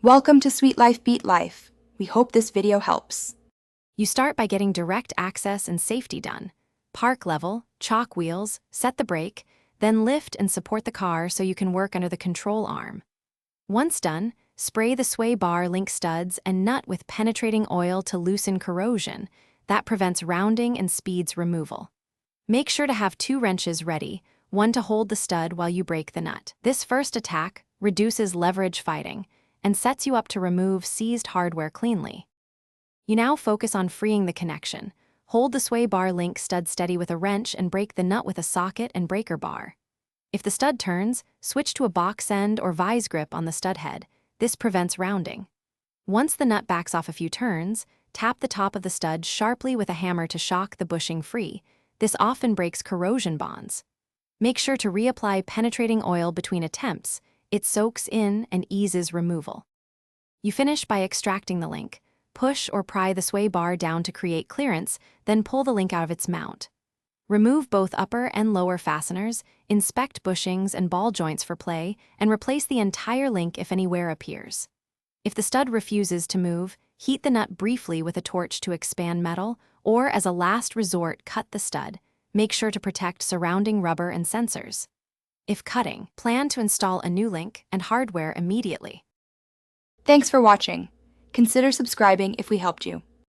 Welcome to Sweet Life Beat Life. We hope this video helps. You start by getting direct access and safety done. Park level, chalk wheels, set the brake, then lift and support the car so you can work under the control arm. Once done, spray the sway bar link studs and nut with penetrating oil to loosen corrosion. That prevents rounding and speeds removal. Make sure to have 2 wrenches ready, one to hold the stud while you break the nut. This first attack reduces leverage fighting and sets you up to remove seized hardware cleanly. You now focus on freeing the connection. Hold the sway bar link stud steady with a wrench and break the nut with a socket and breaker bar. If the stud turns, switch to a box end or vise grip on the stud head. This prevents rounding. Once the nut backs off a few turns, tap the top of the stud sharply with a hammer to shock the bushing free. This often breaks corrosion bonds. Make sure to reapply penetrating oil between attempts. It soaks in and eases removal. You finish by extracting the link. Push or pry the sway bar down to create clearance, then pull the link out of its mount. Remove both upper and lower fasteners, inspect bushings and ball joints for play, and replace the entire link if any wear appears. If the stud refuses to move, heat the nut briefly with a torch to expand metal, or as a last resort, cut the stud. Make sure to protect surrounding rubber and sensors. If cutting, plan to install a new link and hardware immediately. Thanks for watching. Consider subscribing if we helped you.